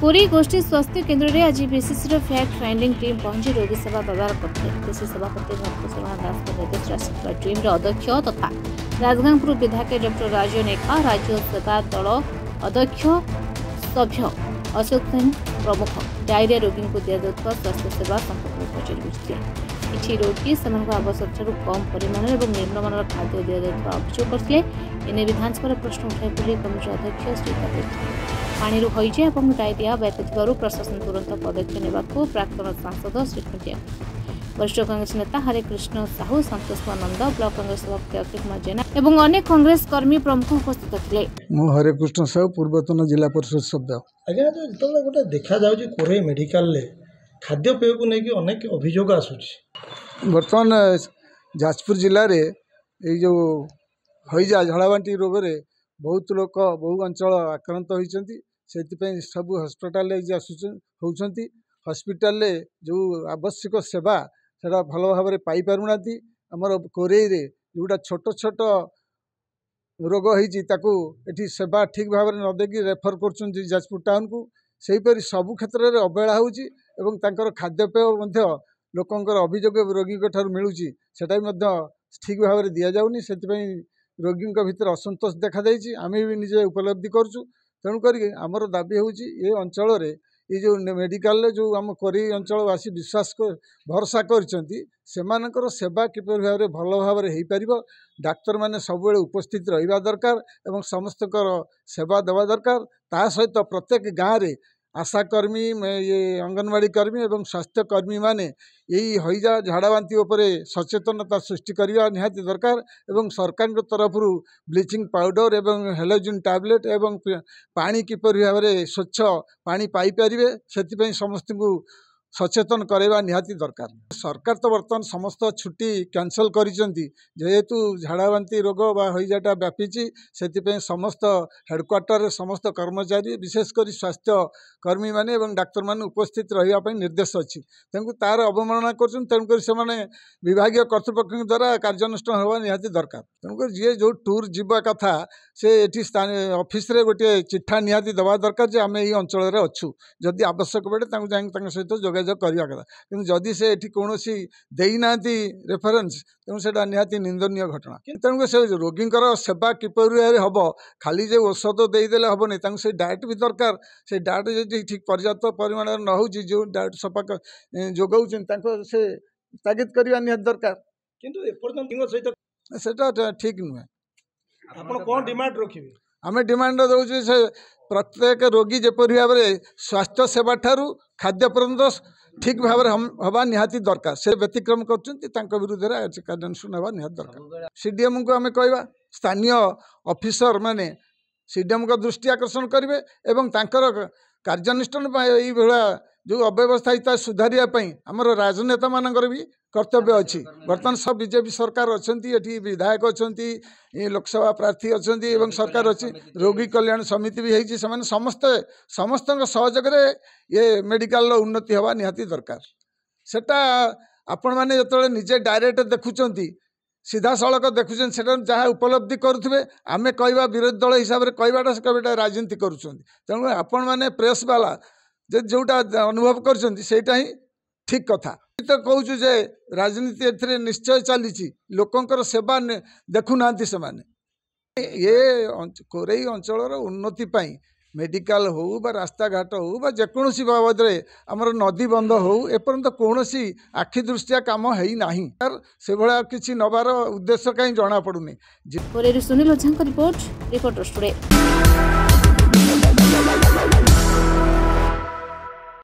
पुरी गोष्ठी स्वास्थ्य केन्द्र में आज बीसीसी फैक्ट फाइंडिंग टीम पहुंची रोगी सेवा तदारख करते बीसी सभापति भक्त शर्मा दास निर्देश आसिଥିବା टीम अध्यक्ष तथा राजगांगपुर विधायक डॉक्टर राजू नेखा राज्य सेवा दल अध्यक्ष सभ्य अशोक सिंह प्रमुख डायरिया रोगी को दिया स्वास्थ्य सेवा संपर्क में पचारि बुझे किसी रोगी से आवश्यकता कम परिमाण और निम्नमान खाद्य दिया अभियोग करते एने विधानसभा प्रश्न उठाई कमिटी अध्यक्ष श्री पानी हईजे और डायरिया व्यापी प्रशासन तुरंत पदक्षेप नेबाकू प्राक्तन सांसद श्री खुंटिया वरिष्ठ कांग्रेस नेता हरेकृष्ण साहू संतोष नंद ब्लॉक कांग्रेस सभापति अक्षय कुमार जेना और अनेक कांग्रेस कर्मी प्रमुख उपस्थित थे। हरेकृष्ण साहू पूर्वतन जिला परिषद सभ्य आज्ञा जो गोटे देखा जाऊँ कोरे मेडिकल खाद्यपेय को लेकिन अनेक अभियोग आसूची बर्तमान जाजपुर जिले में जो हईजा झाड़ाबांटी रोग में बहुत लोग बहु अंचल आक्रांत होती सब हस्पिटालाइज होती हस्पिटाल जो आवश्यक सेवा से भल भाव में पाई पारुना आमर कोरेई जोटा छोट छोट रोग होती सेवा ठीक भाव में नदेकी रेफर कर जाजपुर टाउन को सेहीपरि सबु क्षेत्र में अवहेला होकर खाद्यपेय लोकंर अभियोग रोगी मिलूँ सेटा ठीक भाव में दि जाऊनी से रोगी भितर असंतोष देखा आम भी निजे उपलब्धि करुँ तेणुक आमर दाबी हूँ ये अंचल ये जो मेडिकल जो आम कोरी अंचलवासी विश्वास भरोसा कर सेवा किपर भाव में भल भाव में हो पार डाक्तर मैंने सब उपस्थित रहा दरकार और समस्त सेवा देवा दरकार ता सहित प्रत्येक गाँव में आशाकर्मी ये अंगनवाड़ी कर्मी और स्वास्थ्य कर्मी माने यही हईजा झाड़ाबांती उपरे सचेतनता सृष्टि करने निहाती दरकार एवं सरकार तरफ ब्लीचिंग पाउडर एवं हेलोजिन टैबलेट एवं पानी किपर भाव में स्वच्छ पानी पाई पारे से समस्त को सचेतन करवा निहाती दरकार। सरकार तो बर्तमान समस्त छुट्टी कैंसल करेतु झाड़ाबांती रोग बा हईजाटा व्यापी से समस्त हेडक्वार्टर समस्त कर्मचारी विशेषकर स्वास्थ्य कर्मी माने एवं डाक्तर माने उपस्थित रही निर्देश अच्छी तेणु तार अवमानना कर विभाग कर्तृपक्ष द्वारा कार्यानुष्ठान होगा निहाती दरकार तेणुक जी जो टूर जीवा कथा से ऑफिस रे गोटे चिठा निहाती दवा दरकार जे आम ये अंचल अच्छू जदि आवश्यक पड़े सहित जोगाजोग करवा कथा कि जदि से कौन देना रेफरेन्स तेणु से निहाती निंदनीय घटना तेणुक से रोगी सेवा किपर हम खाली जो औषध देदेले हम नहीं से डाएट भी दरकार से डाएट जी ठीक पर्याप्त परिमाण न हो जो डाएट सफा जोगाऊँ से तागिद करवा निहाती दरकार किंतु सहित सेटा ठीक नुहे। आपण कौन डिमांड रखिबे आम डिमांड दौचे से प्रत्येक रोगी जपरी भाव में स्वास्थ्य सेवा ठारू खाद्य पर्यंत ठीक भाव में हवा निहाती दरकार से व्यतिक्रम कर विरुद्ध कार्यानुष्ठान हवा निहाती दरकार। सीडीएम को आम कहवा स्थानीय ऑफिसर माने सीडीएम को दृष्टि आकर्षण करेंगे एवं कार्यानुष्ठान यही भाया जो अव्यवस्था सुधारिया आमर राजनेता मानकर भी कर्तव्य अच्छी बर्तमान सब बीजेपी सरकार अच्छा विधायक अच्छा लोकसभा प्रार्थी अच्छा सरकार अच्छी रोगी कल्याण समिति भी होती समस्त समस्त सहयोग ये मेडिकल उन्नति हवा निहाती दरकार सेटा आपण मैंने जो निजे डायरेक्ट देखुं सीधा सड़क देखुं से जहाँ उपलब्धि करुवे आम कहवा विरोधी दल हिसाब से कहवाटा से कहटा राजनीति करुँच तेणु आपण मैंने प्रेस वाला जोटा अनुभव करटा ही ठीक कथा तो कहूँ जे राजनीति ए निश्चय चली लोकंर सेवा देखुना से ये कोरेई अंचल उन्नति मेडिकल हो बा रास्ता घाट हो बा जेकोसी बाबद आमर नदी बंध हो एपर्यंत कौन आखि दृष्टिया काम है ना से भाया किसी नबार उद्देश्य कहीं जना पड़ूनी। Sunil Ojha reporter studio.